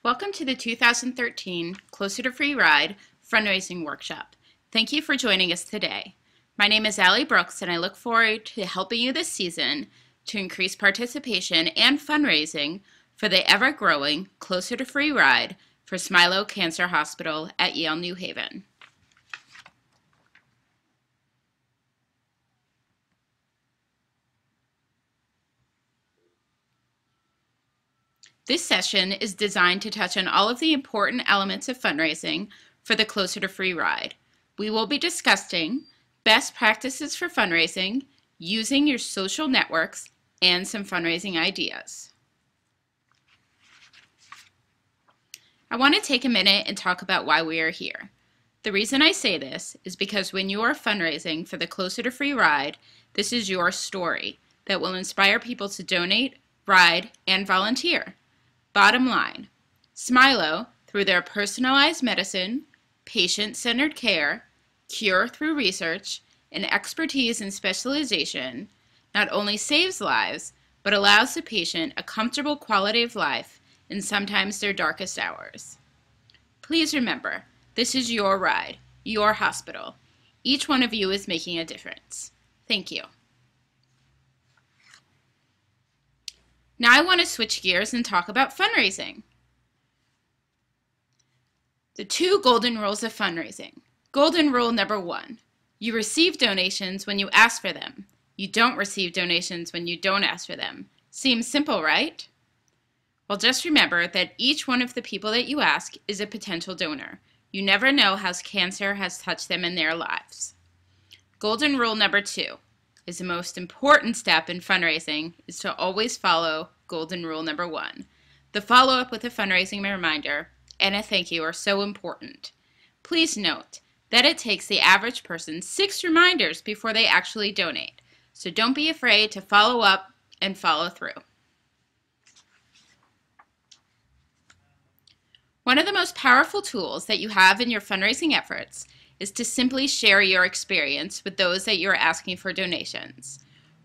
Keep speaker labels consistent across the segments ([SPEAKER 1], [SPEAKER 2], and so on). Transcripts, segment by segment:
[SPEAKER 1] Welcome to the 2013 Closer to Free Ride Fundraising Workshop. Thank you for joining us today. My name is Allie Brooks, and I look forward to helping you this season to increase participation and fundraising for the ever-growing Closer to Free Ride for Smilow Cancer Hospital at Yale New Haven. This session is designed to touch on all of the important elements of fundraising for the Closer to Free Ride. We will be discussing best practices for fundraising, using your social networks, and some fundraising ideas. I want to take a minute and talk about why we are here. The reason I say this is because when you are fundraising for the Closer to Free Ride, this is your story that will inspire people to donate, ride, and volunteer. Bottom line, Smilow, through their personalized medicine, patient-centered care, cure through research, and expertise and specialization, not only saves lives, but allows the patient a comfortable quality of life in sometimes their darkest hours. Please remember, this is your ride, your hospital. Each one of you is making a difference. Thank you. Now I want to switch gears and talk about fundraising. The two golden rules of fundraising. Golden rule number 1, you receive donations when you ask for them. You don't receive donations when you don't ask for them. Seems simple, right? Well, just remember that each one of the people that you ask is a potential donor. You never know how cancer has touched them in their lives. Golden rule number 2 is the most important step in fundraising is to always follow golden rule number 1. The follow-up with a fundraising reminder and a thank you are so important. Please note that it takes the average person 6 reminders before they actually donate, so don't be afraid to follow up and follow through. One of the most powerful tools that you have in your fundraising efforts is to simply share your experience with those that you are asking for donations.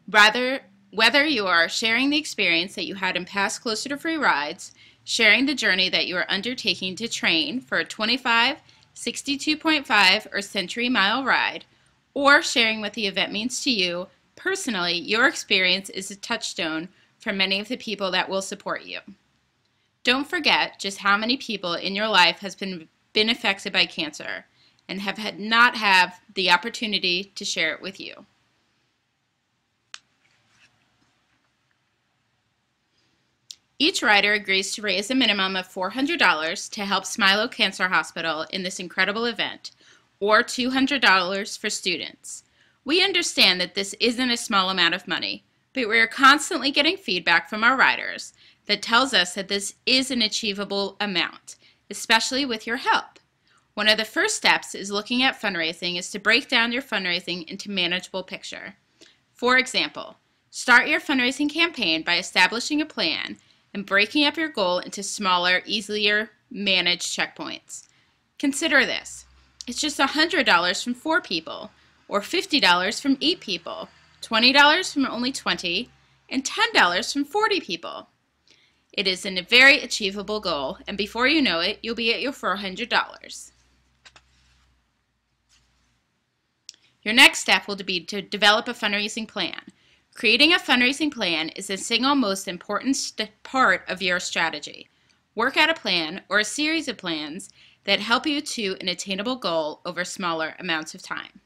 [SPEAKER 1] Whether you are sharing the experience that you had in past Closer to Free rides, sharing the journey that you are undertaking to train for a 25, 62.5, or Century Mile ride, or sharing what the event means to you, personally, your experience is a touchstone for many of the people that will support you. Don't forget just how many people in your life has been affected by cancer and have not had the opportunity to share it with you. Each rider agrees to raise a minimum of $400 to help Smilow Cancer Hospital in this incredible event, or $200 for students. We understand that this isn't a small amount of money, but we are constantly getting feedback from our riders that tells us that this is an achievable amount, especially with your help. One of the first steps is looking at fundraising is to break down your fundraising into manageable picture. For example, start your fundraising campaign by establishing a plan and breaking up your goal into smaller, easier managed checkpoints. Consider this. It's just $100 from 4 people, or $50 from 8 people, $20 from only 20, and $10 from 40 people. It is a very achievable goal, and before you know it, you'll be at your $400. Your next step will be to develop a fundraising plan. Creating a fundraising plan is the single most important part of your strategy. Work out a plan or a series of plans that help you to an attainable goal over smaller amounts of time.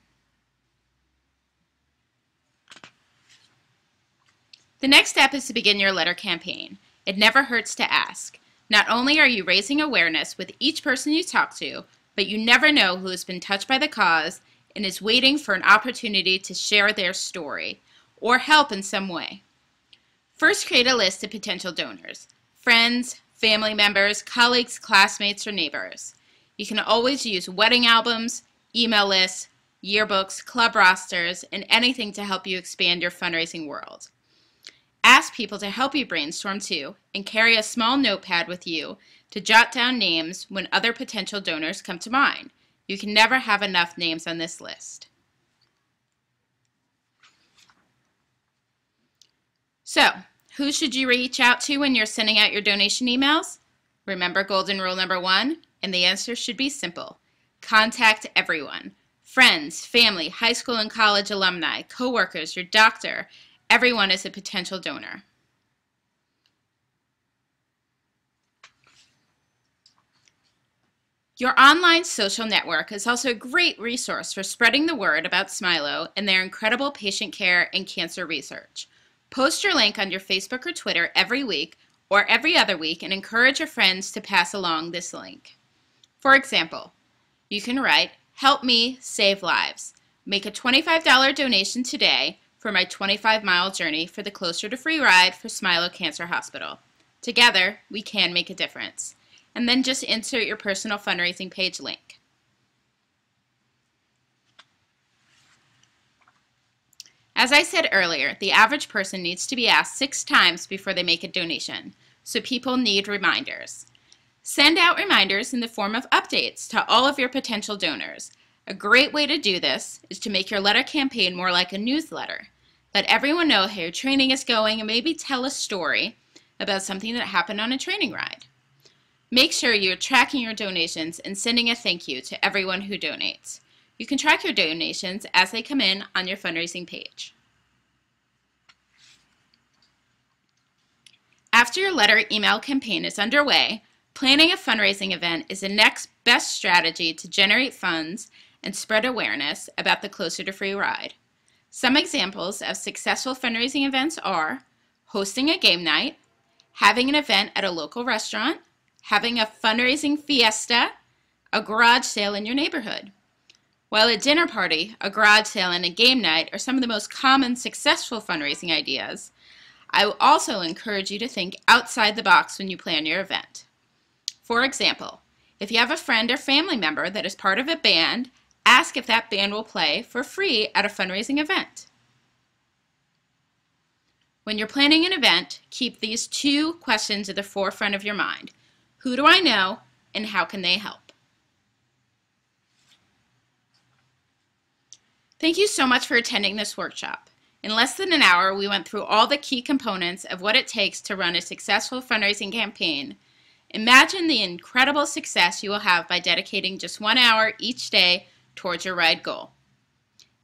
[SPEAKER 1] The next step is to begin your letter campaign. It never hurts to ask. Not only are you raising awareness with each person you talk to, but you never know who has been touched by the cause and is waiting for an opportunity to share their story or help in some way. First, create a list of potential donors, friends, family members, colleagues, classmates, or neighbors. You can always use wedding albums, email lists, yearbooks, club rosters, and anything to help you expand your fundraising world. Ask people to help you brainstorm too, and carry a small notepad with you to jot down names when other potential donors come to mind. You can never have enough names on this list. So, who should you reach out to when you're sending out your donation emails? Remember golden rule number 1? And the answer should be simple. Contact everyone. Friends, family, high school and college alumni, coworkers, your doctor. Everyone is a potential donor. Your online social network is also a great resource for spreading the word about Smilo and their incredible patient care and cancer research. Post your link on your Facebook or Twitter every week or every other week and encourage your friends to pass along this link. For example, you can write, "Help me save lives. Make a $25 donation today for my 25-mile journey for the Closer to Free ride for Smilo Cancer Hospital. Together, we can make a difference." And then just insert your personal fundraising page link. As I said earlier, the average person needs to be asked 6 times before they make a donation, so people need reminders. Send out reminders in the form of updates to all of your potential donors. A great way to do this is to make your letter campaign more like a newsletter. Let everyone know how your training is going and maybe tell a story about something that happened on a training ride. Make sure you're tracking your donations and sending a thank you to everyone who donates. You can track your donations as they come in on your fundraising page. After your letter email campaign is underway, planning a fundraising event is the next best strategy to generate funds and spread awareness about the Closer to Free ride. Some examples of successful fundraising events are hosting a game night, having an event at a local restaurant, having a fundraising fiesta, a garage sale in your neighborhood. While a dinner party, a garage sale, and a game night are some of the most common successful fundraising ideas, I will also encourage you to think outside the box when you plan your event. For example, if you have a friend or family member that is part of a band, ask if that band will play for free at a fundraising event. When you're planning an event, keep these 2 questions at the forefront of your mind. Who do I know, and how can they help? Thank you so much for attending this workshop. In less than an hour, we went through all the key components of what it takes to run a successful fundraising campaign. Imagine the incredible success you will have by dedicating just 1 hour each day towards your ride goal.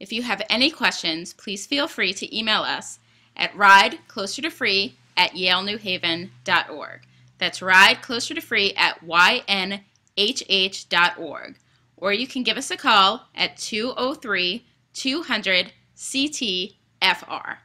[SPEAKER 1] If you have any questions, please feel free to email us at rideclosertofree@yalenewhaven.org. That's rideclosertofree@ynhh.org. Or you can give us a call at 203-200-CTFR.